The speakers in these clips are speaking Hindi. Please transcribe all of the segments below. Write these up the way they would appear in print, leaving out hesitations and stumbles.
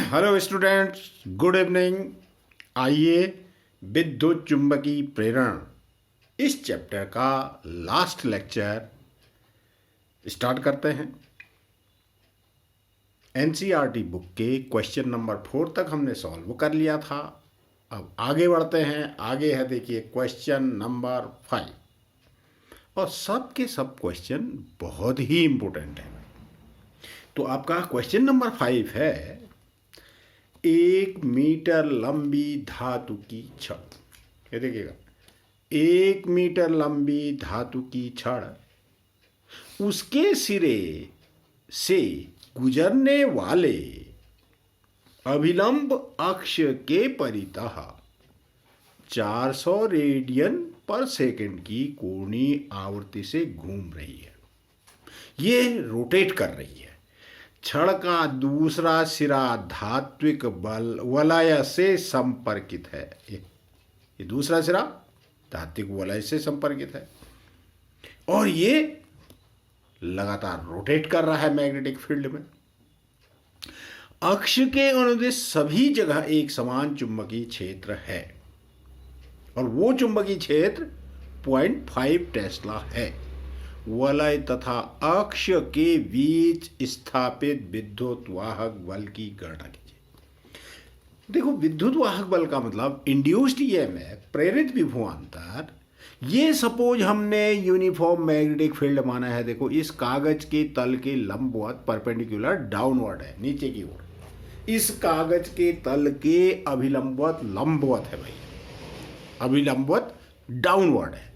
Hello students, good evening. आइए विद्युत चुंबकीय प्रेरण इस चैप्टर का लास्ट लेक्चर स्टार्ट करते हैं। एनसीईआरटी बुक के क्वेश्चन नंबर 4 तक हमने सॉल्व कर लिया था। अब आगे बढ़ते हैं। आगे है, देखिए, क्वेश्चन नंबर 5 और सब के सब क्वेश्चन बहुत ही इम्पोर्टेंट है। तो आपका क्वेश्चन नंबर 5 है, 1 मीटर लंबी धातु की छड़। ये देखिएगा, 1 मीटर लंबी धातु की छड़ उसके सिरे से गुजरने वाले अभिलंब अक्ष के परितः 400 रेडियन पर सेकंड की कोणीय आवृत्ति से घूम रही है। ये रोटेट कर रही है। छड़ का दूसरा सिरा धात्विक बल वलय से संपर्कित है। ये दूसरा सिरा धात्विक वलय से संपर्कित है और ये लगातार रोटेट कर रहा है मैग्नेटिक फील्ड में। अक्ष के अनुदिश सभी जगह एक समान चुंबकीय क्षेत्र है और वो चुंबकीय क्षेत्र 0.5 टेस्ला है। वलय तथा अक्ष के बीच स्थापित विद्युत वाहक बल की गणना कीजिए। देखो, विद्युत वाहक बल का मतलब इंड्यूस्ड ईएमएफ, प्रेरित विभवांतर। ये सपोज हमने यूनिफॉर्म मैग्नेटिक फील्ड माना है। देखो, इस कागज के तल के लंबवत परपेंडिकुलर डाउनवर्ड है, नीचे की ओर। इस कागज के तल के अभिलंबवत लंबवत है भाई, अभिलंबवत डाउनवर्ड है।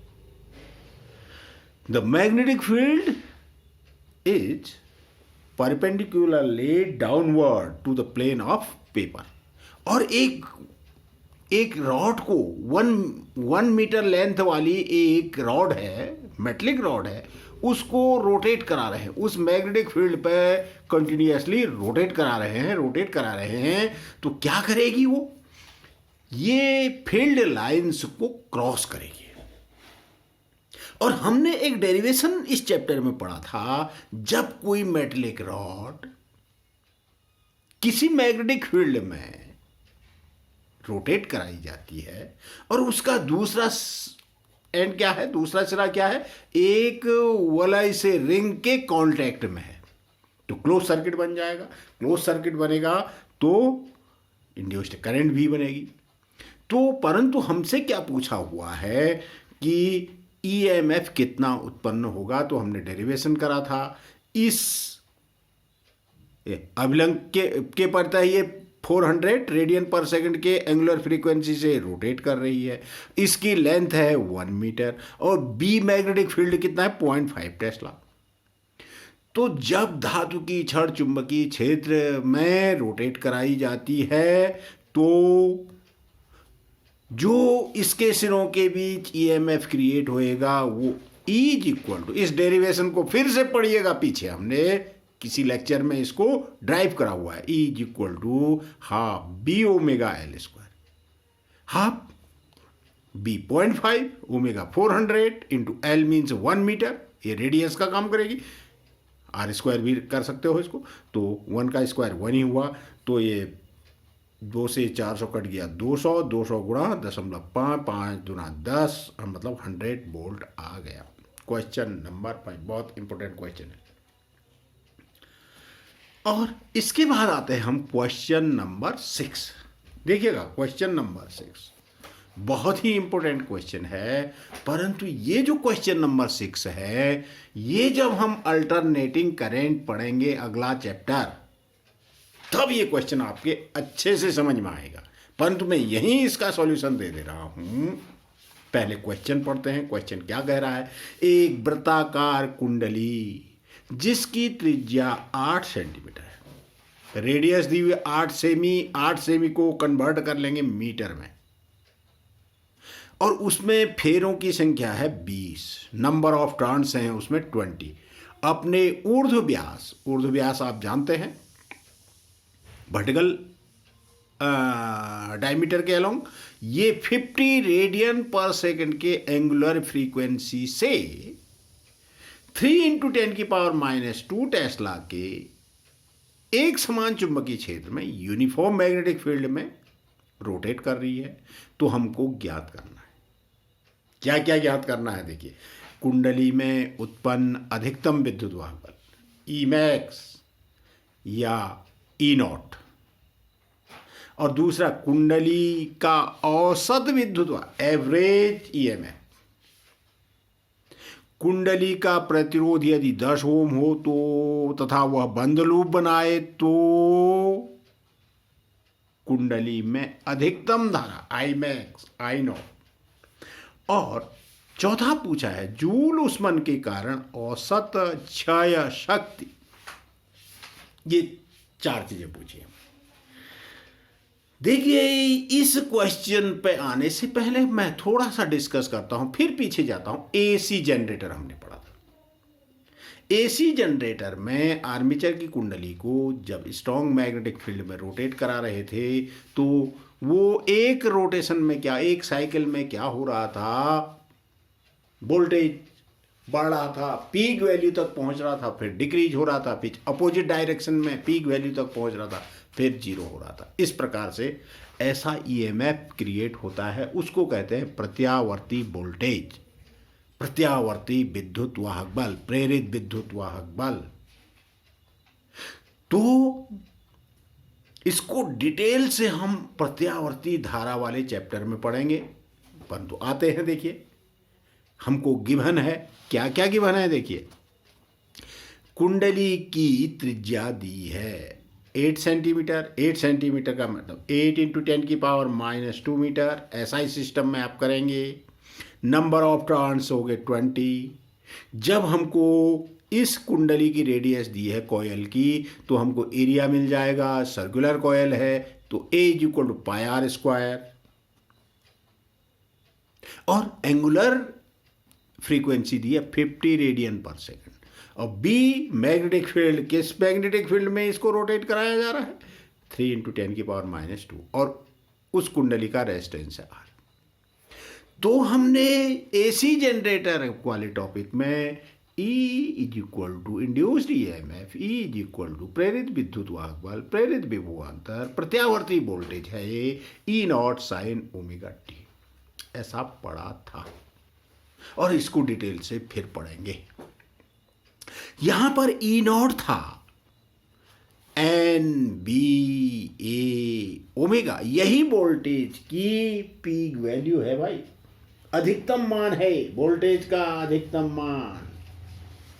The magnetic field is perpendicularly downward to the plane of paper। और एक रॉड को 1 मीटर लेंथ वाली एक रॉड है, मेटलिक रॉड है, उसको रोटेट करा रहे हैं। उस मैग्नेटिक फील्ड पे कंटिन्यूसली रोटेट करा रहे हैं। तो क्या करेगी वो? ये फील्ड लाइंस को क्रॉस करेगी। और हमने एक डेरिवेशन इस चैप्टर में पढ़ा था, जब कोई मेटलिक रॉड किसी मैग्नेटिक फील्ड में रोटेट कराई जाती है और उसका दूसरा एंड क्या है, दूसरा सिरा क्या है, एक वलय से रिंग के कांटेक्ट में है, तो क्लोज सर्किट बन जाएगा। क्लोज सर्किट बनेगा तो इंड्यूस्ड करंट भी बनेगी। तो परंतु हमसे क्या पूछा हुआ है कि ईएमएफ कितना उत्पन्न होगा, तो हमने डेरिवेशन करा था। इस अभिलंब के पड़ता है, ये 400 रेडियन पर सेकंड के एंगुलर फ्रीक्वेंसी से रोटेट कर रही है। इसकी लेंथ है 1 मीटर और बी मैग्नेटिक फील्ड कितना है, 0.5 टेस्ला। तो जब धातु की छड़ चुंबकीय क्षेत्र में रोटेट कराई जाती है तो जो इसके सिरों के बीच ईएमएफ क्रिएट होएगा वो इज इक्वल टू, इस डेरिवेशन को फिर से पढ़िएगा, पीछे हमने किसी लेक्चर में इसको ड्राइव करा हुआ है, is equal to half B omega L square. Half B 0.5, omega 400 into L means 1 मीटर। ये रेडियस का काम करेगी। आर स्क्वायर भी कर सकते हो इसको, तो 1 का स्क्वायर 1 ही हुआ। तो ये 2 से 400 कट गया 200, 200 गुणा 0.5, 5 दुना 10, मतलब 100 वोल्ट आ गया। क्वेश्चन नंबर 5 बहुत इंपॉर्टेंट क्वेश्चन है। और इसके बाद आते हैं हम क्वेश्चन नंबर 6। देखिएगा, क्वेश्चन नंबर 6 बहुत ही इंपॉर्टेंट क्वेश्चन है। परंतु ये जो क्वेश्चन नंबर 6 है, ये जब हम अल्टरनेटिंग करंट पढ़ेंगे अगला चैप्टर, तब ये क्वेश्चन आपके अच्छे से समझ में आएगा। परंतु मैं यहीं इसका सॉल्यूशन दे रहा हूं। पहले क्वेश्चन पढ़ते हैं। क्वेश्चन क्या कह रहा है, एक वृत्ताकार कुंडली जिसकी त्रिज्या 8 सेंटीमीटर है, रेडियस दी हुई 8 सेमी को कन्वर्ट कर लेंगे मीटर में, और उसमें फेरों की संख्या है 20, नंबर ऑफ टर्न्स हैं उसमें 20। अपने ऊर्ध्व व्यास आप जानते हैं, वर्टिकल डायमीटर के अलोंग, ये 50 रेडियन पर सेकंड के एंगुलर फ्रीक्वेंसी से 3 × 10⁻² टेस्ला के एक समान चुंबकीय क्षेत्र में यूनिफॉर्म मैग्नेटिक फील्ड में रोटेट कर रही है। तो हमको ज्ञात करना है, क्या क्या ज्ञात करना है। देखिए, कुंडली में उत्पन्न अधिकतम विद्युत वाहक बल ई मैक्स या ई नॉट, और दूसरा कुंडली का औसत विद्युत वाहक एवरेज ईएमएफ। कुंडली का प्रतिरोध यदि 10 ओम हो तो तथा वह बंद लूप बनाए तो कुंडली में अधिकतम धारा आई मैक्स आई नॉट। और चौथा पूछा है जूल उष्मन के कारण औसत क्षय शक्ति। ये 4 चीजें पूछी हैं। देखिए, इस क्वेश्चन पे आने से पहले मैं थोड़ा सा डिस्कस करता हूं, फिर पीछे जाता हूं। एसी जनरेटर हमने पढ़ा था। एसी जनरेटर में आर्मेचर की कुंडली को जब स्ट्रॉन्ग मैग्नेटिक फील्ड में रोटेट करा रहे थे तो वो एक रोटेशन में क्या, एक साइकिल में क्या हो रहा था, वोल्टेज बढ़ रहा था, पीक वैल्यू तक पहुंच रहा था, फिर डिक्रीज हो रहा था, फिर अपोजिट डायरेक्शन में पीक वैल्यू तक पहुंच रहा था, फिर जीरो हो रहा था। इस प्रकार से ऐसा ईएमएफ क्रिएट होता है, उसको कहते हैं प्रत्यावर्ती वोल्टेज, प्रत्यावर्ती विद्युत वाहक बल, प्रेरित विद्युत वाहक बल। तो इसको डिटेल से हम प्रत्यावर्ती धारा वाले चैप्टर में पढ़ेंगे, परंतु आते हैं। देखिए, हमको गिवन है, क्या क्या गिवन है। देखिए, कुंडली की त्रिज्या दी है 8 सेंटीमीटर। 8 सेंटीमीटर का मतलब 8 × 10⁻² मीटर। एसआई सिस्टम में आप करेंगे। नंबर ऑफ टर्न्स हो गए 20। जब हमको इस कुंडली की रेडियस दी है कॉयल की, तो हमको एरिया मिल जाएगा। सर्कुलर कॉयल है तो A = πr²। और एंगुलर फ्रीक्वेंसी दी है 50 रेडियन पर सेकंड। और बी मैग्नेटिक फील्ड, किस मैग्नेटिक फील्ड में इसको रोटेट कराया जा रहा है, 3 × 10⁻²। और उस कुंडली का रेजिस्टेंस है R। तो हमने एसी जनरेटर वाले टॉपिक में E = इंड्यूस्ड ईएमएफ, E = प्रेरित विद्युत वाहक बल, प्रेरित विभवांतर, प्रत्यावर्ती वोल्टेज है ये E0 sin ωt, ऐसा पढ़ा था। और इसको डिटेल से फिर पढ़ेंगे। यहां पर E0 था, NBAω, यही वोल्टेज की पीक वैल्यू है भाई, अधिकतम मान है वोल्टेज का, अधिकतम मान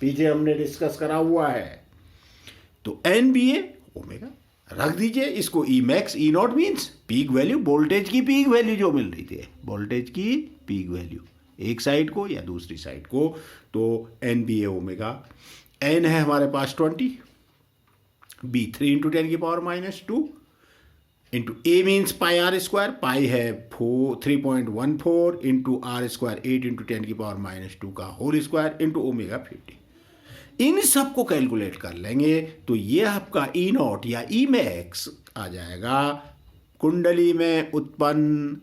पीछे हमने डिस्कस करा हुआ है। तो NBA ω रख दीजिए, इसको E max E0 means peak value, voltage की पीक वैल्यू जो मिल रही थी, वोल्टेज की पीक वैल्यू एक साइड को या दूसरी साइड को। तो NBA ω, N है हमारे पास 20, B 3 × 10⁻² into A means πr², पाई है 3.14 इंटू R², 8 × 10⁻² का होल स्क्वायर इंटू ω 50। इन सब को कैलकुलेट कर लेंगे तो ये आपका E0 या E max आ जाएगा। कुंडली में उत्पन्न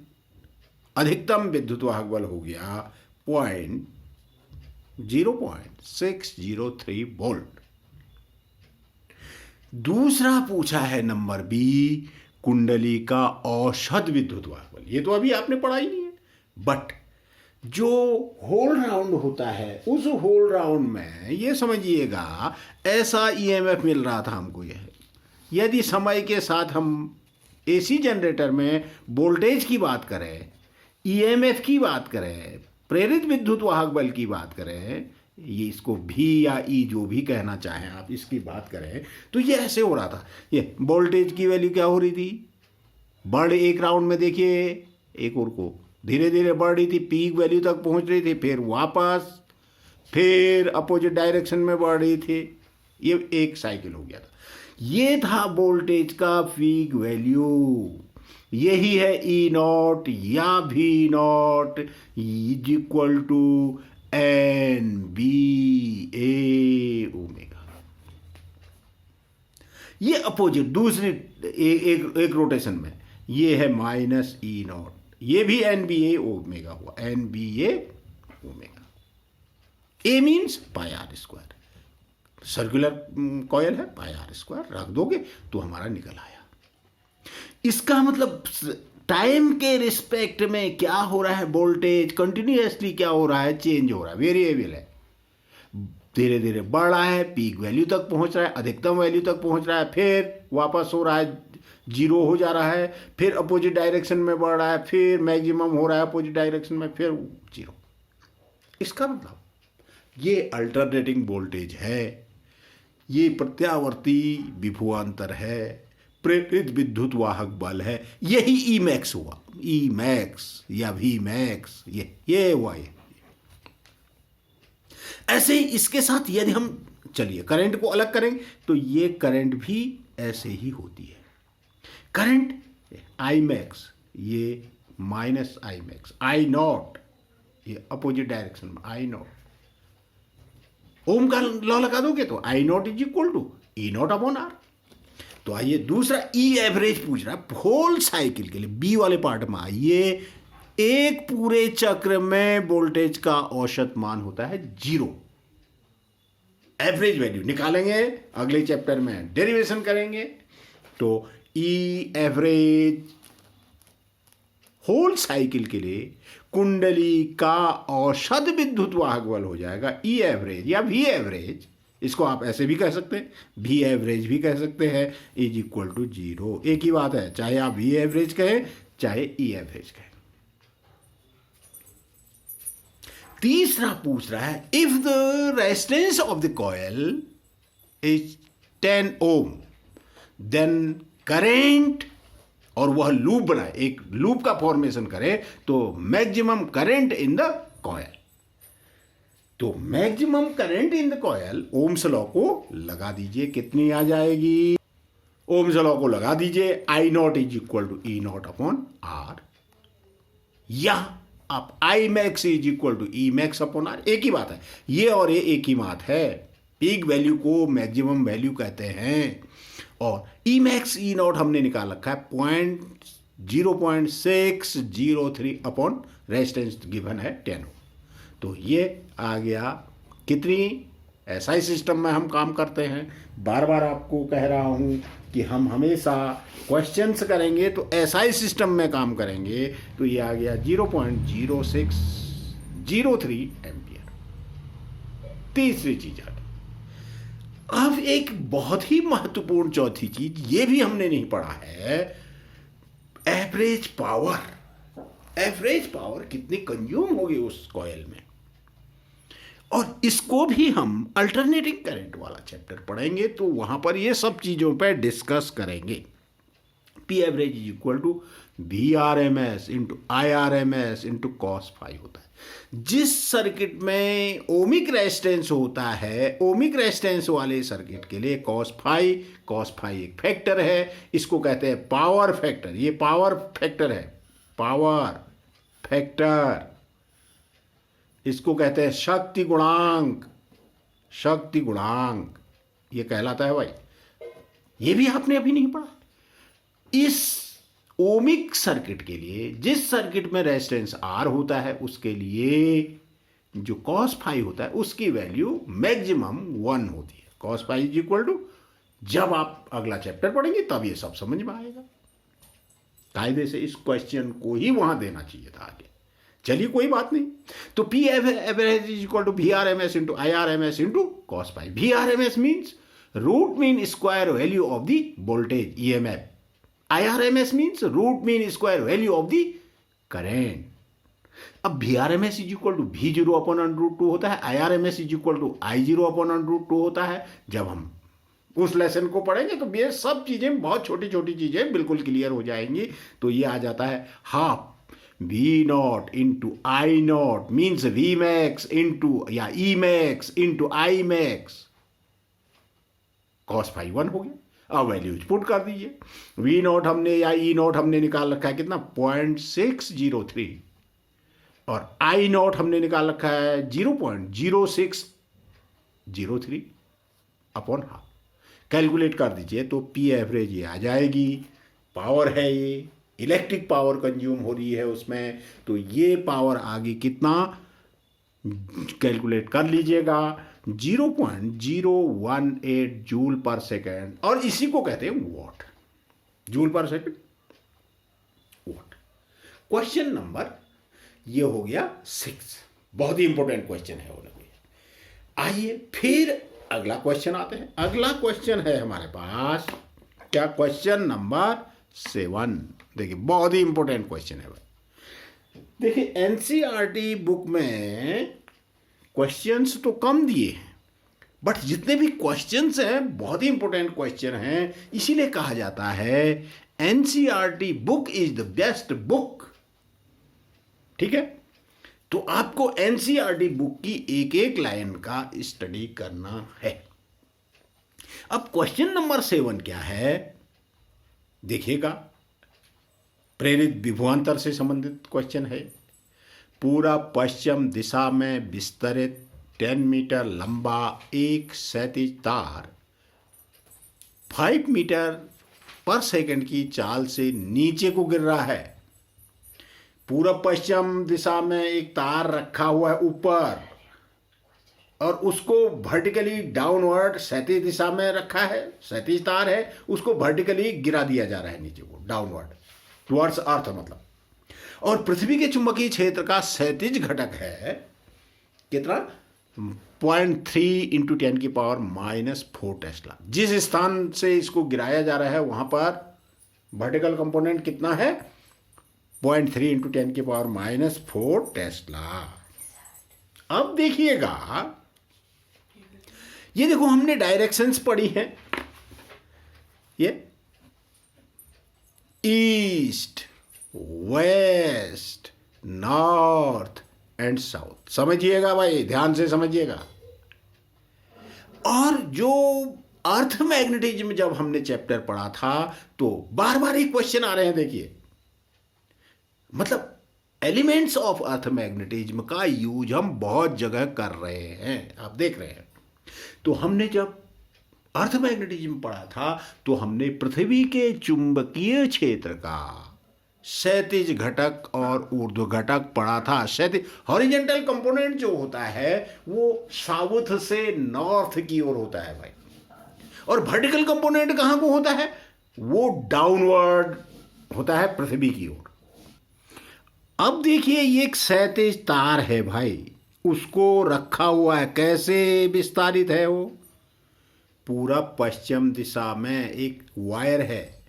अधिकतम विद्युत वाहक बल हो गया 0.603 वोल्ट। दूसरा पूछा है नंबर बी, कुंडली का औसत विद्युत वाहक बल। ये तो अभी आपने पढ़ा ही नहीं है, बट जो होल राउंड होता है उस होल राउंड में ये समझिएगा ऐसा ईएमएफ मिल रहा था हमको। यह यदि समय के साथ हम एसी जनरेटर में वोल्टेज की बात करें, ईएमएफ की बात करें, प्रेरित विद्युत वाहक बल की बात करें, ये इसको भी या ई जो भी कहना चाहें आप, इसकी बात करें तो ये ऐसे हो रहा था। ये वोल्टेज की वैल्यू क्या हो रही थी, बढ़ एक राउंड में देखिए एक और को धीरे धीरे बढ़ रही थी, पीक वैल्यू तक पहुंच रही थी, फिर वापस फिर अपोजिट डायरेक्शन में बढ़ रही थी। ये एक साइकिल हो गया था। ये था वोल्टेज का पीक वैल्यू। यही है E0 या V0 = NBAω। ये अपोजिट दूसरी एक रोटेशन में ये है -E0, ये भी NBA ω हुआ, NBA ω। A means πr², circular coil है, पाई आर स्क्वायर रख दोगे तो हमारा निकल आया। इसका मतलब टाइम के रिस्पेक्ट में क्या हो रहा है, वोल्टेज कंटिन्यूसली क्या हो रहा है, चेंज हो रहा है, वेरिएबल है, धीरे धीरे बढ़ रहा है, पीक वैल्यू तक पहुंच रहा है, अधिकतम वैल्यू तक पहुंच रहा है, फिर वापस हो रहा है, जीरो हो जा रहा है, फिर अपोजिट डायरेक्शन में बढ़ रहा है, फिर मैक्सिमम हो रहा है अपोजिट डायरेक्शन में, फिर जीरो। इसका मतलब ये अल्टरनेटिंग वोल्टेज है, ये प्रत्यावर्ती विभवांतर है, प्रेरित विद्युत वाहक बल है, यही ई मैक्स हुआ, ई मैक्स या वी मैक्स, ये हुआ ये। ऐसे ही इसके साथ यदि हम चलिए करंट को अलग करेंगे तो ये करंट भी ऐसे ही होती है। करंट आई मैक्स, ये minus I max, I naught ये अपोजिट डायरेक्शन में, आई नॉट। ओम का लॉ लगा दोगे तो I naught is equal to E naught upon R. तो आइए दूसरा ई एवरेज पूछ रहा है होल साइकिल के लिए, बी वाले पार्ट में आइए। एक पूरे चक्र में वोल्टेज का औसत मान होता है 0। एवरेज वैल्यू निकालेंगे, अगले चैप्टर में डेरिवेशन करेंगे। तो ई एवरेज होल साइकिल के लिए कुंडली का औसत विद्युत वाहक बल हो जाएगा ई एवरेज या वी एवरेज, इसको आप ऐसे भी कह सकते हैं, वी एवरेज भी कह सकते हैं, इज इक्वल टू 0। एक ही बात है, चाहे आप वी एवरेज कहें चाहे ई एवरेज कहें। तीसरा पूछ रहा है if the resistance of the coil is 10 ohm then current, और वह लूप बनाए, एक लूप का फॉर्मेशन करे, तो maximum current in the coil. तो maximum current in the coil Ohm's law को लगा दीजिए, कितनी आ जाएगी, ओम्स लॉ को लगा दीजिए, I naught is equal to E naught upon R, या आप I max is equal to E max upon R. एक ही बात है, ये और ये एक ही बात है। पीक वैल्यू को मैक्सिमम वैल्यू कहते हैं, और ई मैक्स ई नॉट हमने निकाल रखा है 0.603 अपॉन रेजिस्टेंस गिवन है 10 ओम। तो ये आ गया कितनी, एसआई सिस्टम में हम काम करते हैं, बार बार आपको कह रहा हूं कि हम हमेशा क्वेश्चंस करेंगे तो एसआई सिस्टम में काम करेंगे। तो ये आ गया 0.0603 एम्पियर। तीसरी चीज आ गई। अब एक बहुत ही महत्वपूर्ण चौथी चीज, ये भी हमने नहीं पढ़ा है, एवरेज पावर। एवरेज पावर कितनी कंज्यूम होगी उस कॉइल में, और इसको भी हम अल्टरनेटिंग करंट वाला चैप्टर पढ़ेंगे, तो वहां पर ये सब चीजों पर डिस्कस करेंगे। P average is equal to V R M S into I R M S into cos phi होता है। जिस सर्किट में ओमिक रेजिस्टेंस होता है, ओमिक रेजिस्टेंस वाले सर्किट के लिए कॉस फाई एक फैक्टर है, इसको कहते हैं पावर फैक्टर। ये पावर फैक्टर है, पावर फैक्टर, इसको कहते हैं शक्ति गुणांक, शक्ति गुणांक ये कहलाता है भाई। ये भी आपने अभी नहीं पढ़ा। इस ओमिक सर्किट के लिए, जिस सर्किट में रेजिस्टेंस आर होता है, उसके लिए जो कॉस फाई होता है उसकी वैल्यू मैक्सिमम 1 होती है। Cos phi is equal to, जब आप अगला चैप्टर पढ़ेंगे तब ये सब समझ में आएगा। कायदे से इस क्वेश्चन को ही वहां देना चाहिए था आगे। चलिए कोई बात नहीं। तो P average is equal to V R M S into I R M S into cos phi. V R M S means root mean square value of the voltage E M F. IRMS means root mean square value of the current। अब VRMS is equal to V0 upon √2 होता है, IRMS is equal to I0 upon √2 होता है। जब हम उस लेसन को पढ़ेंगे तो ये सब चीजें, बहुत छोटी छोटी चीजें बिल्कुल क्लियर हो जाएंगी। तो ये आ जाता है half V0 into I nought means V max into या E max into I max, cos phi 1 हो गया। अब वैल्यूज पुट कर दीजिए। वी नॉट हमने या ई नॉट हमने निकाल रखा है कितना, 0.603, और आई नॉट हमने निकाल रखा है 0.0603 अपॉन हाफ। कैलकुलेट कर दीजिए तो पी एवरेज ये आ जाएगी। पावर है ये, इलेक्ट्रिक पावर कंज्यूम हो रही है उसमें, तो ये पावर आ गई कितना, कैलकुलेट कर लीजिएगा 0.018 जूल पर सेकेंड, और इसी को कहते हैं वॉट, जूल पर सेकेंड वॉट। क्वेश्चन नंबर ये हो गया 6, बहुत ही इंपॉर्टेंट क्वेश्चन है वो लोग। आइए फिर अगला क्वेश्चन आते हैं। अगला क्वेश्चन है हमारे पास क्या, क्वेश्चन नंबर 7। देखिए बहुत ही इंपॉर्टेंट क्वेश्चन है भाई। देखिए एनसीईआरटी बुक में क्वेश्चंस तो कम दिए हैं, बट जितने भी क्वेश्चंस हैं बहुत ही इंपॉर्टेंट क्वेश्चन हैं, इसीलिए कहा जाता है NCERT book is the best book. ठीक है, तो आपको एनसीईआरटी बुक की एक एक लाइन का स्टडी करना है। अब क्वेश्चन नंबर 7 क्या है, देखिएगा, प्रेरित विभवांतर से संबंधित क्वेश्चन है। पूरा पश्चिम दिशा में विस्तरित 10 मीटर लंबा एक क्षैतिज तार 5 मीटर पर सेकंड की चाल से नीचे को गिर रहा है। पूरब पश्चिम दिशा में एक तार रखा हुआ है ऊपर, और उसको वर्टिकली डाउनवर्ड क्षैतिज दिशा में रखा है, क्षैतिज तार है, उसको वर्टिकली गिरा दिया जा रहा है नीचे को, डाउनवर्ड टुवर्ड्स अर्थ मतलब। और पृथ्वी के चुंबकीय क्षेत्र का क्षैतिज घटक है कितना, 0.3 × 10⁻⁻4 टेस्ला। जिस स्थान से इसको गिराया जा रहा है वहां पर वर्टिकल कंपोनेंट कितना है, 0.3 × 10⁻⁻4 टेस्ला। अब देखिएगा, ये देखो हमने डायरेक्शंस पढ़ी हैं, ये east, west, north and south. समझिएगा भाई, ध्यान से समझिएगा। और जो अर्थ मैग्नेटिज्म जब हमने चैप्टर पढ़ा था तो बार बार एक क्वेश्चन आ रहे हैं, देखिए, मतलब एलिमेंट्स ऑफ अर्थ मैग्नेटिज्म का यूज हम बहुत जगह कर रहे हैं, आप देख रहे हैं। तो हमने जब अर्थ मैग्नेटिज्म पढ़ा था तो हमने पृथ्वी के चुंबकीय क्षेत्र का क्षैतिज घटक और ऊर्ध्व घटक पढ़ा था। क्षैतिज हॉरिजॉन्टल कंपोनेंट जो होता है वो साउथ से नॉर्थ की ओर होता है भाई, और वर्टिकल कंपोनेंट कहाँ को होता है, वो डाउनवर्ड होता है पृथ्वी की ओर। अब देखिए ये एक क्षैतिज तार है भाई, उसको रखा हुआ है, कैसे विस्तारित है वो, पूरा पश्चिम दिशा में एक वायर है,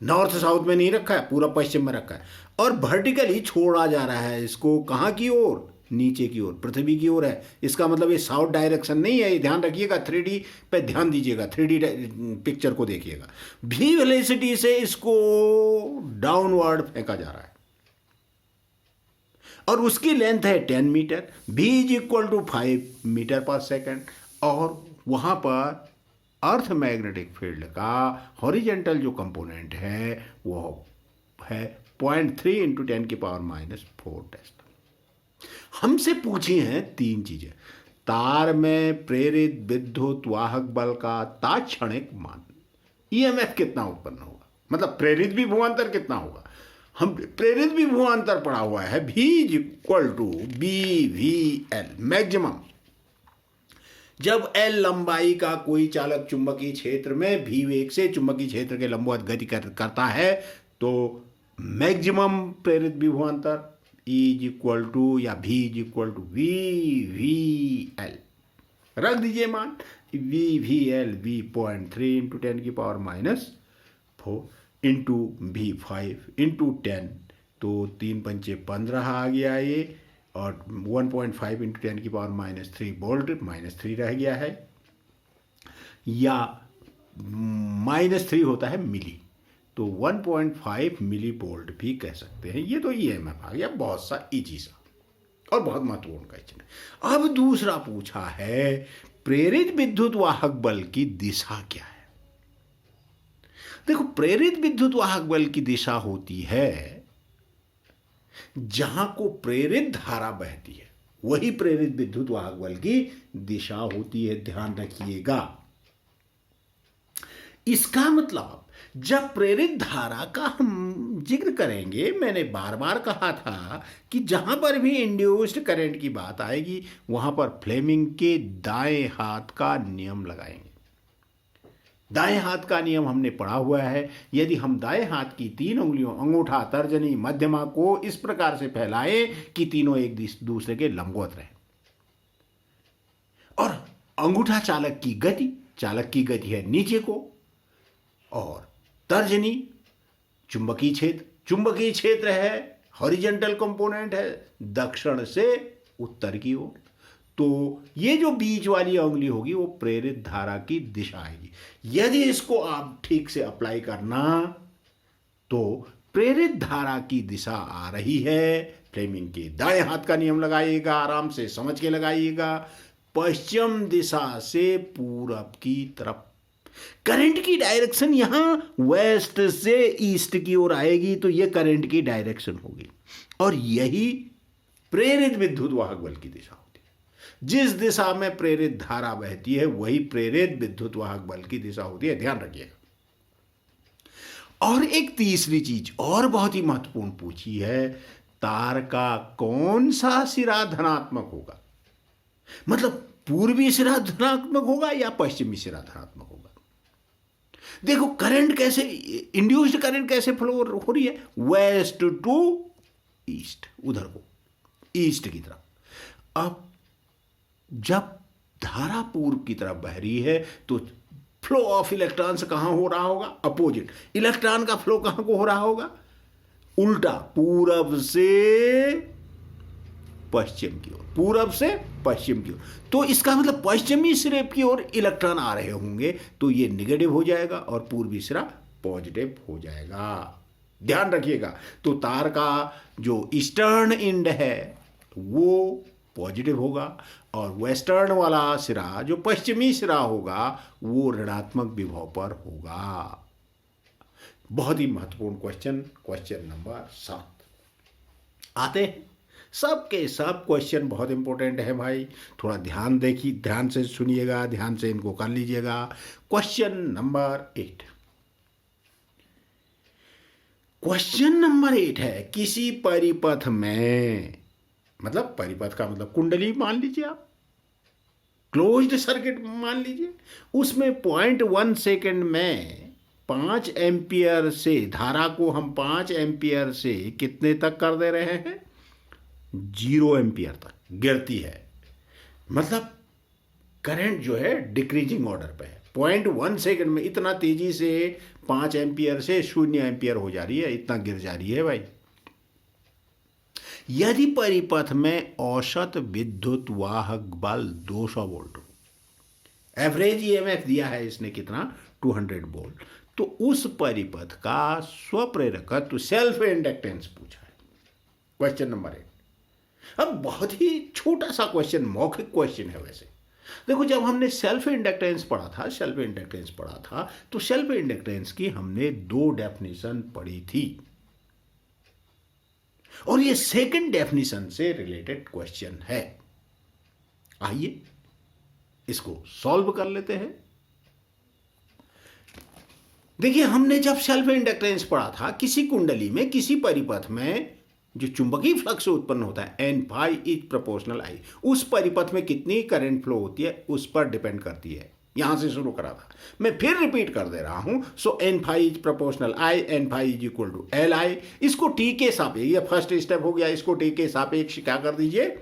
नॉर्थ साउथ में नहीं रखा है, पूरा पश्चिम में रखा है, और वर्टिकली छोड़ा जा रहा है इसको कहाँ की ओर, नीचे की ओर, पृथ्वी की ओर है। इसका मतलब ये साउथ डायरेक्शन नहीं है, ये ध्यान रखिएगा, 3D पे ध्यान दीजिएगा, 3D पिक्चर को देखिएगा। भी वेलोसिटी से इसको डाउनवर्ड फेंका जा रहा है, और उसकी लेंथ है 10 मीटर, v = 5 मीटर पर सेकेंड, और वहाँ पर अर्थ मैग्नेटिक फील्ड का हॉरिजेंटल जो कंपोनेंट है वो है 0.3 × 10⁻⁻4 टेस्ला। हमसे पूछी हैं 3 चीजें, तार में प्रेरित विद्युत वाहक बल का तात्क्षणिक मान, ईएमएफ कितना उत्पन्न होगा, मतलब प्रेरित विभवांतर कितना होगा। हम प्रेरित विभवांतर पढ़ा हुआ है, v = BVL मैक्सिमम। जब L लंबाई का कोई चालक चुंबकीय क्षेत्र में v वेग से चुंबकीय क्षेत्र के लंबवत गति करता है तो मैक्सिमम प्रेरित विभवांतर E = या v = VVL रख दीजिए मान, VVL 0.3 × 10⁻⁻4 इंटू V5 इंटू 10, तो 3 × 5 = 15 आ गया ये, और 1.5 × 10⁻³ वोल्ट, -3 रह गया है, या -3 होता है मिली, तो 1.5 मिली वोल्ट भी कह सकते हैं। ये तो ईएमएफ आ गया, बहुत सा इजी सा और बहुत महत्वपूर्ण क्वेश्चन है। अब दूसरा पूछा है प्रेरित विद्युत वाहक बल की दिशा क्या है। देखो प्रेरित विद्युत वाहक बल की दिशा होती है जहां को प्रेरित धारा बहती है, वही प्रेरित विद्युत वाहक बल की दिशा होती है, ध्यान रखिएगा। इसका मतलब जब प्रेरित धारा का हम जिक्र करेंगे, मैंने बार बार कहा था कि जहां पर भी इंड्यूस्ड करंट की बात आएगी वहां पर फ्लेमिंग के दाएं हाथ का नियम लगाएंगे। दाएं हाथ का नियम हमने पढ़ा हुआ है। यदि हम दाएं हाथ की 3 उंगलियों अंगूठा, तर्जनी, मध्यमा को इस प्रकार से फैलाएं कि तीनों एक दूसरे के लंबवत रहें, और अंगूठा चालक की गति है नीचे को, और तर्जनी चुंबकीय क्षेत्र है, हॉरिजॉन्टल कंपोनेंट है दक्षिण से उत्तर की ओर। तो ये जो बीच वाली उंगली होगी वो प्रेरित धारा की दिशा आएगी। यदि इसको आप ठीक से अप्लाई करना तो प्रेरित धारा की दिशा आ रही है, फ्लेमिंग के दाएं हाथ का नियम लगाइएगा, आराम से समझ के लगाइएगा, पश्चिम दिशा से पूरब की तरफ। करंट की डायरेक्शन यहां वेस्ट से ईस्ट की ओर आएगी, तो यह करंट की डायरेक्शन होगी, और यही प्रेरित विद्युत वाहक बल की दिशा होती है। जिस दिशा में प्रेरित धारा बहती है वही प्रेरित विद्युत वाहक बल की दिशा होती है, ध्यान रखिएगा। और एक तीसरी चीज और बहुत ही महत्वपूर्ण पूछी है, तार का कौन सा सिरा धनात्मक होगा, मतलब पूर्वी सिरा धनात्मक होगा या पश्चिमी सिरा धनात्मक होगा। देखो करंट कैसे, इंड्यूस्ड करंट कैसे फ्लो हो रही है, वेस्ट टू ईस्ट, उधर को ईस्ट की तरफ। अब जब धारा पूर्व की तरफ बह रही है तो फ्लो ऑफ इलेक्ट्रॉन्स कहां हो रहा होगा, अपोजिट। इलेक्ट्रॉन का फ्लो कहां को हो रहा होगा, उल्टा, पूरब से पश्चिम की ओर, पूरब से पश्चिम की ओर। तो इसका मतलब पश्चिमी सिरे की ओर इलेक्ट्रॉन आ रहे होंगे, तो ये निगेटिव हो जाएगा और पूर्वी सिरा पॉजिटिव हो जाएगा, ध्यान रखिएगा। तो तार का जो ईस्टर्न एंड है वो पॉजिटिव होगा, और वेस्टर्न वाला सिरा जो पश्चिमी सिरा होगा वो ऋणात्मक विभव पर होगा। बहुत ही महत्वपूर्ण क्वेश्चन नंबर 7 आते हैं। सबके सब क्वेश्चन बहुत इंपॉर्टेंट है भाई, थोड़ा ध्यान से सुनिएगा, ध्यान से इनको कर लीजिएगा। क्वेश्चन नंबर 8, क्वेश्चन नंबर 8 है, किसी परिपथ में, मतलब परिपथ का मतलब कुंडली मान लीजिए आप, क्लोज्ड सर्किट मान लीजिए, उसमें 0.1 सेकेंड में 5 एम्पियर से धारा को हम 5 एम्पियर से कितने तक कर दे रहे हैं, 0 एम्पियर तक गिरती है। मतलब करंट जो है डिक्रीजिंग ऑर्डर पे है, 0.1 सेकेंड में इतना तेजी से 5 एम्पियर से 0 एम्पियर हो जा रही है, इतना गिर जा रही है भाई। यदि परिपथ में औसत विद्युत वाहक बल 200 वोल्ट, एवरेज ईएमएफ दिया है इसने कितना, 200 वोल्ट, तो उस परिपथ का स्वप्रेरकत्व सेल्फ इंडक्टेंस पूछा है, क्वेश्चन नंबर 8। अब बहुत ही छोटा सा क्वेश्चन, मौखिक क्वेश्चन है वैसे। देखो जब हमने सेल्फ इंडक्टेंस पढ़ा था तो सेल्फ इंडक्टेंस की हमने 2 डेफिनेशन पढ़ी थी, और ये सेकंड डेफिनेशन से रिलेटेड क्वेश्चन है। आइए इसको सॉल्व कर लेते हैं। देखिए हमने जब सेल्फ इंडक्टेंस पढ़ा था, किसी कुंडली में, किसी परिपथ में जो चुंबकीय फ्लक्स उत्पन्न होता है एन फाई इज प्रोपोर्शनल आई, उस परिपथ में कितनी करंट फ्लो होती है उस पर डिपेंड करती है। यहां से शुरू करा था, मैं फिर रिपीट कर दे रहा हूं। So N phi is proportional I, N phi is equal to L I. इसको टी के सापेक्ष, ये फर्स्ट स्टेप हो गया, इसको टी के सापेक्ष क्या कर दीजिए,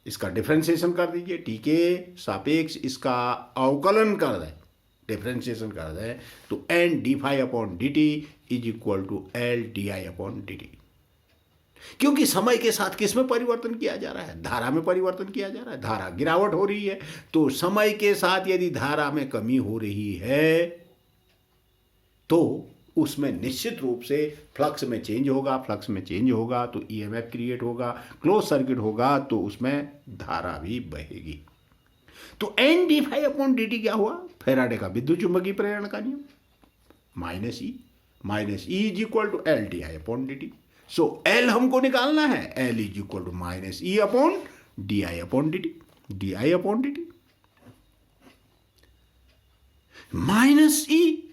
इसका डिफरेंशिएशन कर दीजिए, टी के सापेक्ष इसका अवकलन कर दें, डिफरेंशिएशन कर दें, तो N D phi upon D T is equal to L D I upon D T. क्योंकि समय के साथ किस में परिवर्तन किया जा रहा है, धारा में परिवर्तन किया जा रहा है, धारा गिरावट हो रही है, तो समय के साथ यदि धारा में कमी हो रही है तो उसमें निश्चित रूप से फ्लक्स में चेंज होगा, फ्लक्स में चेंज होगा तो ईएमएफ क्रिएट होगा, क्लोज सर्किट होगा तो उसमें धारा भी बहेगी। तो N D phi upon D T क्या हुआ, फैराडे का विद्युत चुंबकीय प्रेरण का नियम, minus E is equal to L D I upon D T. So L हमको निकालना है, L is equal to minus E upon D I upon D T, D I upon D T. Minus E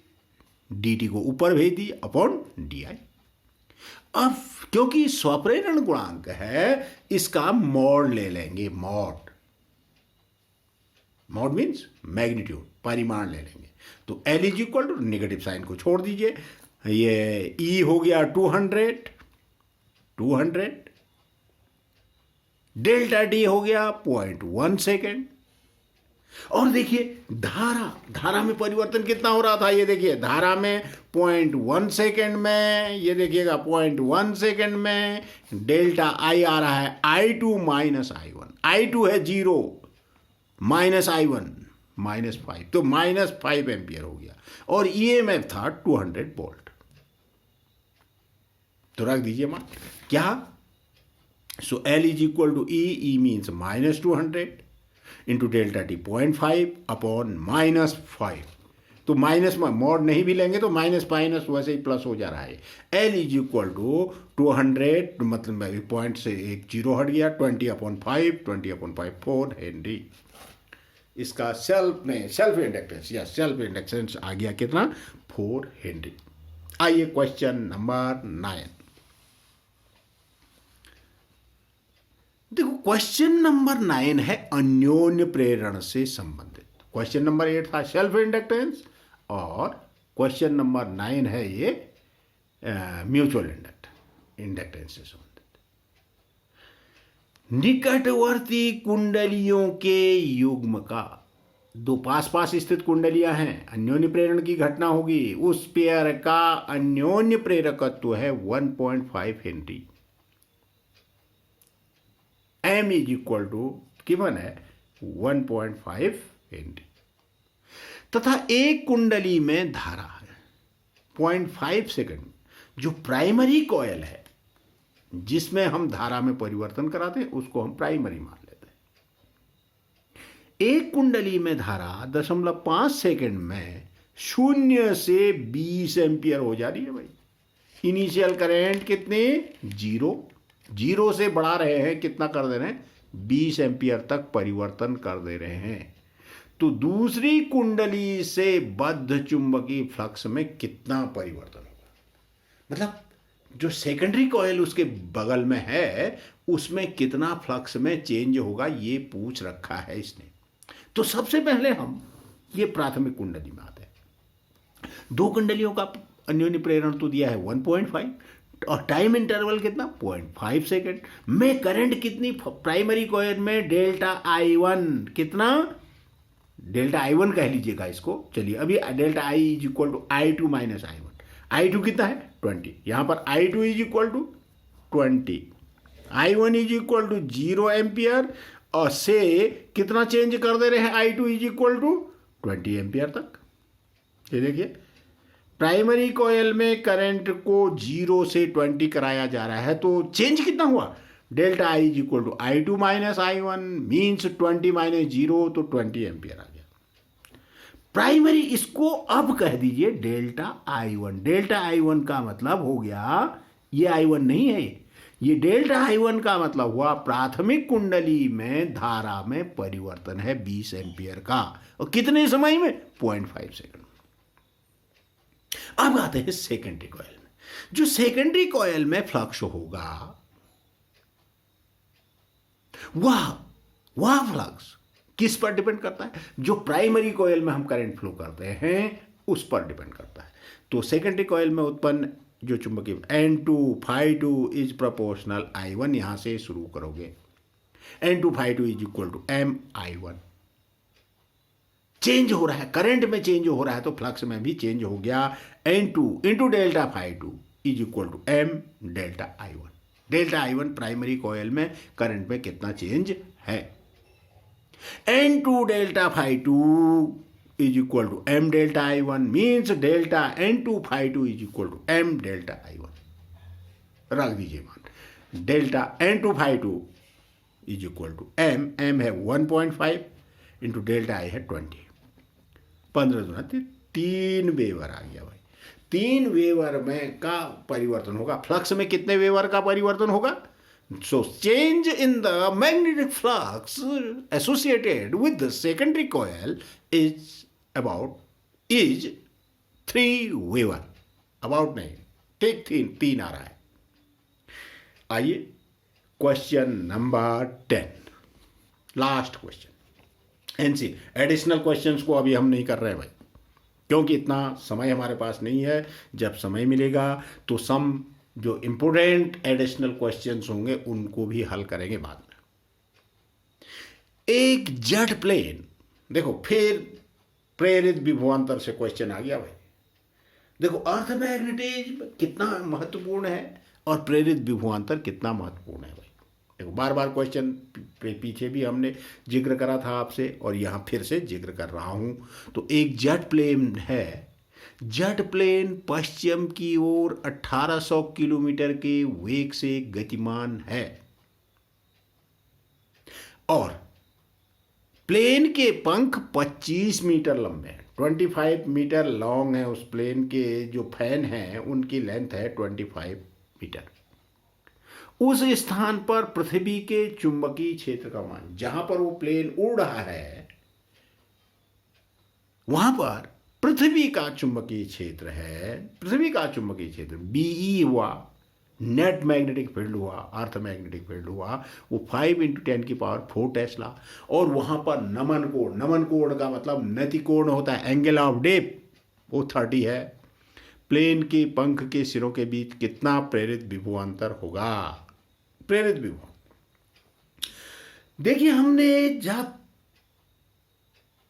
D T को ऊपर भेज दी अपॉन डी आई। अब क्योंकि स्वप्रेरण गुणांक है, इसका मॉड ले लेंगे। मॉड मीन्स मैग्नीट्यूड, परिमाण ले लेंगे। तो L is equal to, negative sign को छोड़ दीजिए, ये ई हो गया 200, डेल्टा डी हो गया 0.1 सेकेंड। और देखिए धारा में परिवर्तन कितना हो रहा था, ये देखिए धारा में 0.1 सेकेंड में, ये देखिएगा 0.1 सेकेंड में डेल्टा आई आ रहा है I2 माइनस I1। I2 है 0 माइनस I1 -5, तो -5 एम्पियर हो गया। और EMF था 200 वोल्ट। तो रख दीजिए मान क्या, so L is equal to E means -200 into delta T 0.5 upon -5। तो माइनस में मॉड नहीं भी लेंगे तो माइनस वैसे ही प्लस हो जा रहा है। L इज इक्वल टू 200, मतलब पॉइंट से एक जीरो हट गया, 20/5, 20/5 4 हेनरी। इसका सेल्फ इंडक्टेंस आ गया कितना, 4 हेनरी। आइए क्वेश्चन नंबर 9। देखो क्वेश्चन नंबर 9 है अन्योन्य प्रेरण से संबंधित। क्वेश्चन नंबर 8 था सेल्फ इंडक्टेंस, और क्वेश्चन नंबर 9 है ये म्यूचुअल इंडक्टेंस से संबंधित। निकटवर्ती कुंडलियों के युग्म का, दो पास पास स्थित कुंडलियां हैं, अन्योन्य प्रेरण की घटना होगी, उस पेयर का अन्योन्य प्रेरकत्व है 1.5 henry. M is equal to given है 1.5 हेनरी, तथा एक कुंडली में धारा है 0.5 सेकंड। जो प्राइमरी कॉयल है जिसमें हम धारा में परिवर्तन कराते हैं उसको हम प्राइमरी मान लेते हैं। एक कुंडली में धारा 0.5 सेकंड में 0 से 20 एम्पियर हो जा रही है भाई। इनिशियल करंट कितने, 0 से बढ़ा रहे हैं, कितना कर दे रहे हैं, 20 एम्पियर तक परिवर्तन कर दे रहे हैं। तो दूसरी कुंडली से बद्ध चुंबकीय फ्लक्स में कितना परिवर्तन होगा, मतलब जो सेकेंडरी कॉइल उसके बगल में है उसमें कितना फ्लक्स में चेंज होगा, ये पूछ रखा है इसने। तो सबसे पहले हम ये प्राथमिक कुंडली में आते हैं। दो कुंडलियों का अन्योन्य प्रेरण तो दिया है 1.5 और टाइम इंटरवल कितना, 0.5 सेकेंड में करंट कितनी प्राइमरी कॉइल में, डेल्टा I1 कितना, डेल्टा I1 कह लीजिएगा इसको। चलिए अभी delta I is equal to I2 minus I1। I2 कितना है 20, यहां पर I2 is equal to 20, I1 is equal to 0 ampere, और से कितना चेंज कर दे रहे हैं, I2 is equal to 20 ampere तक। ये देखिए प्राइमरी कॉइल में करंट को 0 से 20 कराया जा रहा है, तो चेंज कितना हुआ, delta I is equal to I2 minus I1 means 20 minus 0, तो 20 एम्पियर आ गया प्राइमरी। इसको अब कह दीजिए डेल्टा I1। डेल्टा I1 का मतलब हो गया, ये I1 नहीं है, ये डेल्टा I1 का मतलब हुआ प्राथमिक कुंडली में धारा में परिवर्तन है 20 एम्पियर का, और कितने समय में, 0.5 सेकंड। अब आते हैं सेकेंडरी कॉइल में। जो सेकेंडरी कॉइल में फ्लक्स होगा वह फ्लक्स किस पर डिपेंड करता है, जो प्राइमरी कॉइल में हम करंट फ्लो करते हैं उस पर डिपेंड करता है। तो सेकेंडरी कॉइल में उत्पन्न जो चुंबकीय N2 Φ2 इज प्रोपोर्शनल I1, यहां से शुरू करोगे, N2 Φ2 is equal to M I1। Change हो रहा है, करंट में चेंज हो रहा है तो फ्लक्स में भी चेंज हो गया। N2 into delta Φ2 is equal to M delta I1। Delta I1 primary coil में करंट में कितना चेंज है, N2 delta Φ2 is equal to M delta I1 means delta N2 Φ2 is equal to M delta I1। रख दीजिए मान, delta N2 Φ2 is equal to M है 1.5 इंटू डेल्टा I है 20, 15 दूना 3 वेबर आ गया भाई। 3 वेबर में का परिवर्तन होगा, फ्लक्स में कितने वेबर का परिवर्तन होगा, so change in the magnetic flux associated with the secondary coil is 3 weber, about नहीं, ठीक तीन आ रहा है। आइए question number 10, last question. NC additional questions को अभी हम नहीं कर रहे हैं भाई, क्योंकि इतना समय हमारे पास नहीं है। जब समय मिलेगा तो सम जो इंपोर्टेंट एडिशनल क्वेश्चंस होंगे उनको भी हल करेंगे बाद में। एक जेट प्लेन, देखो फिर प्रेरित विभवांतर से क्वेश्चन आ गया भाई। देखो अर्थ मैग्नेटिज्म कितना महत्वपूर्ण है और प्रेरित विभवांतर कितना महत्वपूर्ण है भाई। देखो बार बार क्वेश्चन पीछे भी हमने जिक्र करा था आपसे और यहाँ फिर से जिक्र कर रहा हूँ। तो एक जेट प्लेन है, जेट प्लेन पश्चिम की ओर 1800 किलोमीटर के वेग से गतिमान है और प्लेन के पंख 25 मीटर लंबे हैं, 25 मीटर लॉन्ग है। उस प्लेन के जो फैन हैं उनकी लेंथ है 25 मीटर। उस स्थान पर पृथ्वी के चुंबकीय क्षेत्र का मान, जहां पर वो प्लेन उड़ रहा है वहां पर पृथ्वी का चुंबकीय क्षेत्र है, पृथ्वी का चुंबकीय क्षेत्र बीई हुआ, नेट मैग्नेटिक फील्ड हुआ, अर्थ मैग्नेटिक फील्ड हुआ, वो 5 × 10⁴ टेस्ला। और वहां पर नमन कोण, नमन कोण का मतलब नति कोण होता है, एंगल ऑफ डेप, वो 30 है। प्लेन के पंख के सिरों के बीच कितना प्रेरित विभवांतर होगा? प्रेरित विभवांतर देखिए, हमने जब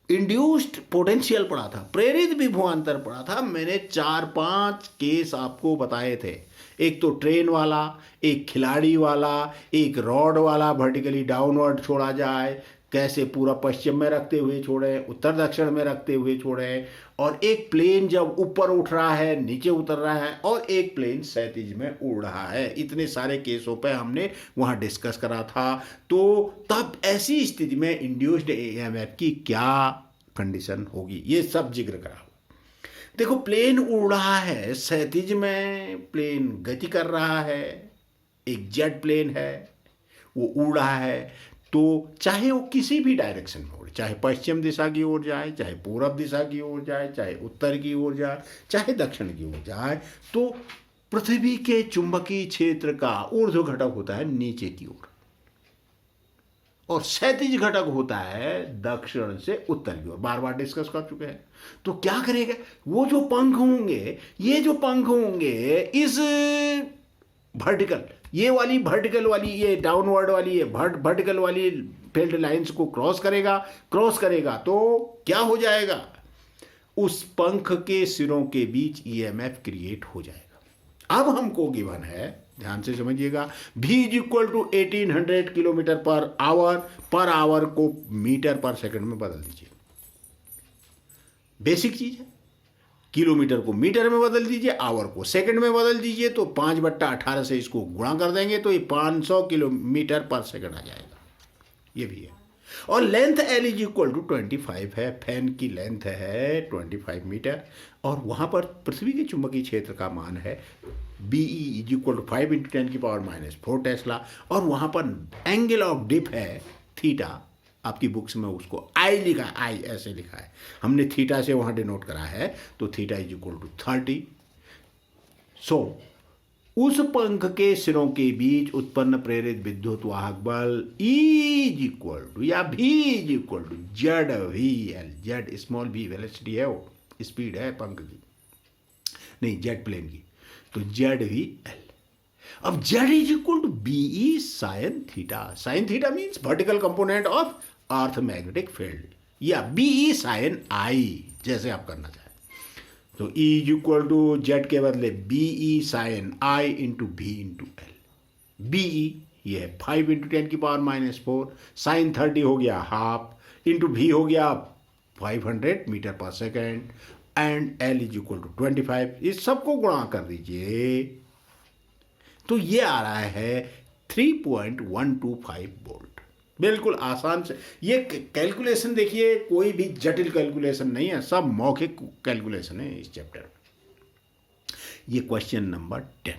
इंड्यूस्ड पोटेंशियल पढ़ा था, प्रेरित विभवांतर पढ़ा था, मैंने 4-5 केस आपको बताए थे। एक तो ट्रेन वाला, एक खिलाड़ी वाला, एक रॉड वाला वर्टिकली डाउनवर्ड छोड़ा जाए, कैसे पूरा पश्चिम में रखते हुए छोड़े, उत्तर दक्षिण में रखते हुए छोड़े, और एक प्लेन जब ऊपर उठ रहा है नीचे उतर रहा है, और एक प्लेन क्षैतिज में उड़ रहा है। इतने सारे केसों पे हमने वहाँ डिस्कस करा था। तो तब ऐसी स्थिति में इंड्यूस्ड ईएमएफ की क्या कंडीशन होगी, ये सब जिक्र करा। देखो प्लेन उड़ रहा है, क्षैतिज में प्लेन गति कर रहा है, एक जेट प्लेन है, वो उड़ रहा है। तो चाहे वो किसी भी डायरेक्शन में उड़े, चाहे पश्चिम दिशा की ओर जाए, चाहे पूरब दिशा की ओर जाए, चाहे उत्तर की ओर जाए, चाहे दक्षिण की ओर जाए, तो पृथ्वी के चुंबकीय क्षेत्र का ऊर्ध्व घटक होता है नीचे की ओर और क्षैतिज घटक होता है दक्षिण से उत्तर की ओर। बार बार डिस्कस कर चुके हैं। तो क्या करेगा, वो जो पंख होंगे, ये जो पंख होंगे, इस वर्टिकल, ये वाली वर्टिकल वाली, ये डाउनवर्ड वाली, ये वर्टिकल वाली फील्ड लाइंस को क्रॉस करेगा तो क्या हो जाएगा, उस पंख के सिरों के बीच ईएमएफ क्रिएट हो जाएगा। अब हमको गिवन है, ध्यान से समझिएगा, v = 1800 किलोमीटर पर आवर को मीटर पर सेकंड में बदल दीजिए। बेसिक चीज है, किलोमीटर को मीटर में बदल दीजिए, आवर को सेकंड में बदल दीजिए, तो 5/18 से इसको गुणा कर देंगे तो ये 500 किलोमीटर पर सेकंड आ जाएगा। ये भी है। और लेंथ L = 25 है, फैन की लेंथ है 25 मीटर, और वहाँ पर पृथ्वी के चुंबकीय क्षेत्र का मान है BE = 5 × 10⁻⁴ टेस्ला, और वहाँ पर एंगल ऑफ डिप है थीटा। आपकी बुक्स में उसको आई लिखा है, आई ऐसे लिखा है, हमने थीटा से वहाँ डिनोट करा है, तो थीटा = 30। सो उस पंख के सिरों के बीच उत्पन्न प्रेरित विद्युत वाहक बल E या V = ZVL, Z small v velocity है, वो स्पीड है पंख की, नहीं जेट प्लेन की, तो ZVL। अब Z = BE sin theta, sin theta means vertical component of earth magnetic field, या BE sin I, जैसे आप करना चाहें। तो E = Z के बदले BE sin I × V × L। BE ये है 5 × 10⁻⁴, sin 30 हो गया हाफ, इंटू V हो गया 500 मीटर पर सेकेंड, एंड L = 25। इस सबको गुणा कर दीजिए तो ये आ रहा है 3.125 वोल्ट। बिल्कुल आसान से, ये कैलकुलेशन देखिए, कोई भी जटिल कैलकुलेशन नहीं है, सब मौखिक कैलकुलेशन है इस चैप्टर में। ये क्वेश्चन नंबर 10।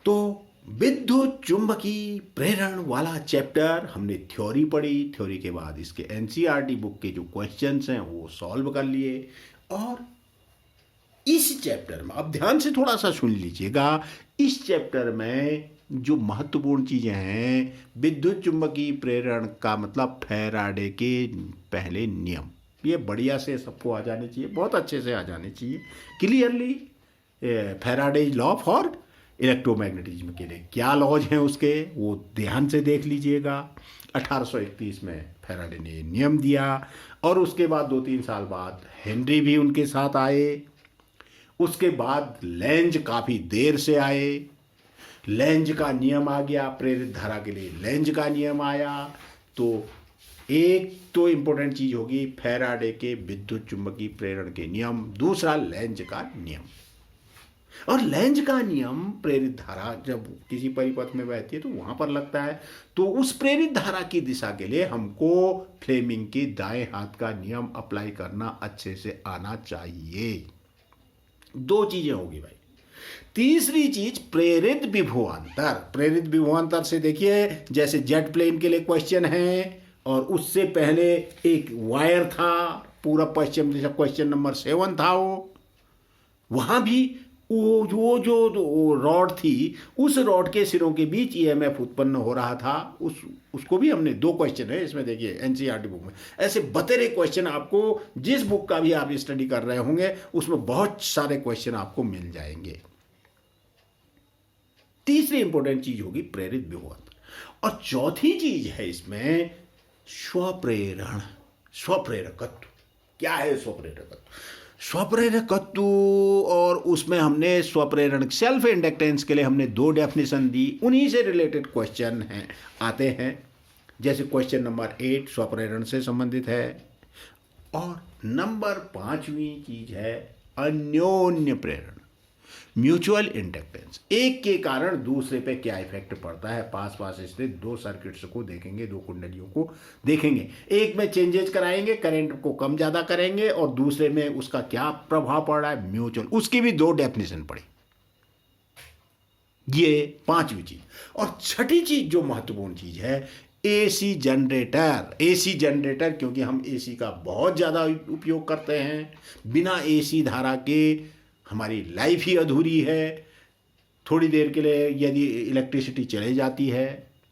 तो विद्युत चुंबकीय प्रेरण वाला चैप्टर हमने थ्योरी पढ़ी, थ्योरी के बाद इसके एनसीईआरटी बुक के जो क्वेश्चंस हैं वो सॉल्व कर लिए, और इस चैप्टर में अब ध्यान से थोड़ा सा सुन लीजिएगा, इस चैप्टर में जो महत्वपूर्ण चीज़ें हैं, विद्युत चुम्बकीय प्रेरण का मतलब फैराडे के पहले नियम, ये बढ़िया से सबको आ जाने चाहिए, बहुत अच्छे से आ जाने चाहिए clearly. Faraday law for electromagnetism के लिए क्या लॉज हैं उसके, वो ध्यान से देख लीजिएगा। 1831 में फैराडे ने नियम दिया और उसके बाद 2-3 साल बाद हेनरी भी उनके साथ आए। उसके बाद लेंज काफ़ी देर से आए, लेंज का नियम आ गया, प्रेरित धारा के लिए लेंज का नियम आया। तो एक तो इम्पोर्टेंट चीज़ होगी फैराडे के विद्युत चुम्बकीय प्रेरण के नियम, दूसरा लेंज का नियम। और लेंज का नियम प्रेरित धारा जब किसी परिपथ में बहती है तो वहाँ पर लगता है, तो उस प्रेरित धारा की दिशा के लिए हमको फ्लेमिंग के दाएं हाथ का नियम अप्लाई करना अच्छे से आना चाहिए। दो चीज़ें होगी भाई। तीसरी चीज प्रेरित विभवांतर। प्रेरित विभवांतर से देखिए, जैसे जेट प्लेन के लिए क्वेश्चन है और उससे पहले एक वायर था पूरा पश्चिम दिशा, क्वेश्चन नंबर 7 था वो, वहां भी वो जो रॉड थी, उस रॉड के सिरों के बीच ईएमएफ उत्पन्न हो रहा था, उसको भी हमने 2 क्वेश्चन है इसमें देखिए एनसीईआरटी बुक में। ऐसे बतेरे क्वेश्चन आपको जिस बुक का भी आप स्टडी कर रहे होंगे उसमें बहुत सारे क्वेश्चन आपको मिल जाएंगे। तीसरी इंपॉर्टेंट चीज होगी प्रेरित विभवांतर। और चौथी चीज है इसमें स्वप्रेरण, स्वप्रेरकत्व। क्या है स्वप्रेरकत्व? स्वप्रेरकत्व, और उसमें हमने स्वप्रेरण सेल्फ इंडक्टेंस के लिए हमने 2 डेफिनेशन दी, उन्हीं से रिलेटेड क्वेश्चन हैं आते हैं। जैसे क्वेश्चन नंबर 8 स्वप्रेरण से संबंधित है, और नंबर 5वीं चीज है अन्योन्य प्रेरण, म्यूचुअल इंडक्टेंस। एक के कारण दूसरे पे क्या इफेक्ट पड़ता है। पास पास स्थित 2 सर्किट्स को देखेंगे, 2 कुंडलियों को देखेंगे, एक में चेंजेस कराएंगे, करंट को कम ज़्यादा करेंगे, और दूसरे में उसका क्या प्रभाव पड़ रहा है, म्यूचुअल, उसकी भी 2 डेफिनेशन पड़ी। ये 5वीं चीज। और छठी चीज जो महत्वपूर्ण चीज है, एसी जनरेटर। एसी जनरेटर, क्योंकि हम एसी का बहुत ज़्यादा उपयोग करते हैं, बिना एसी धारा के हमारी लाइफ ही अधूरी है। थोड़ी देर के लिए यदि इलेक्ट्रिसिटी चली जाती है,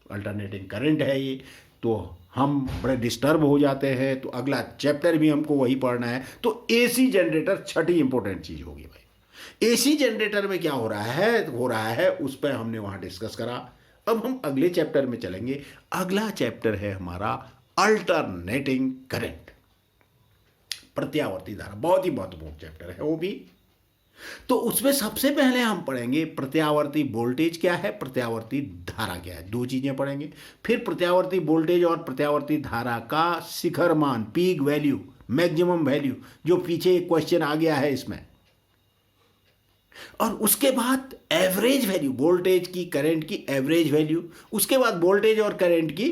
अल्टरनेटिंग करंट है ये, तो हम बड़े डिस्टर्ब हो जाते हैं। तो अगला चैप्टर भी हमको वही पढ़ना है। तो एसी जनरेटर छठी इंपॉर्टेंट चीज़ होगी भाई। एसी जनरेटर में क्या हो रहा है उस पर हमने वहाँ डिस्कस करा। अब हम अगले चैप्टर में चलेंगे। अगला चैप्टर है हमारा अल्टरनेटिंग करंट, प्रत्यावर्ती धारा। बहुत ही महत्वपूर्ण चैप्टर है वो भी। तो उसमें सबसे पहले हम पढ़ेंगे प्रत्यावर्ती वोल्टेज क्या है, प्रत्यावर्ती धारा क्या है, 2 चीजें पढ़ेंगे। फिर प्रत्यावर्ती वोल्टेज और प्रत्यावर्ती धारा का शिखर मान, पीक वैल्यू, मैक्सिमम वैल्यू, जो पीछे एक क्वेश्चन आ गया है इसमें। और उसके बाद एवरेज वैल्यू, वोल्टेज की करंट की एवरेज वैल्यू, उसके बाद वोल्टेज और करंट की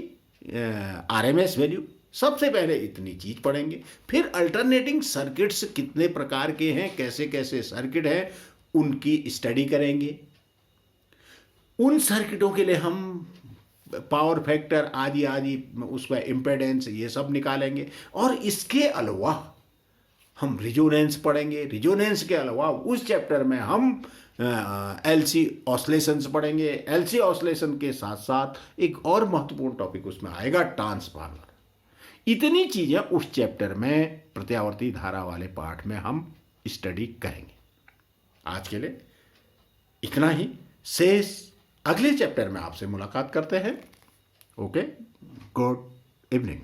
आरएमएस वैल्यू। सबसे पहले इतनी चीज पढ़ेंगे। फिर अल्टरनेटिंग सर्किट्स कितने प्रकार के हैं, कैसे कैसे सर्किट हैं, उनकी स्टडी करेंगे। उन सर्किटों के लिए हम पावर फैक्टर आदि आदि, उसका इम्पेडेंस, ये सब निकालेंगे। और इसके अलावा हम रिजोनेंस पढ़ेंगे। रिजोनेंस के अलावा उस चैप्टर में हम एलसी ऑसिलेशंस पढ़ेंगे। एलसी ऑसिलेशन के साथ साथ एक और महत्वपूर्ण टॉपिक उसमें आएगा, ट्रांसफार्मर। इतनी चीजें उस चैप्टर में प्रत्यावर्ती धारा वाले पार्ट में हम स्टडी करेंगे। आज के लिए इतना ही। शेष अगले चैप्टर में आपसे मुलाकात करते हैं। Okay, good evening.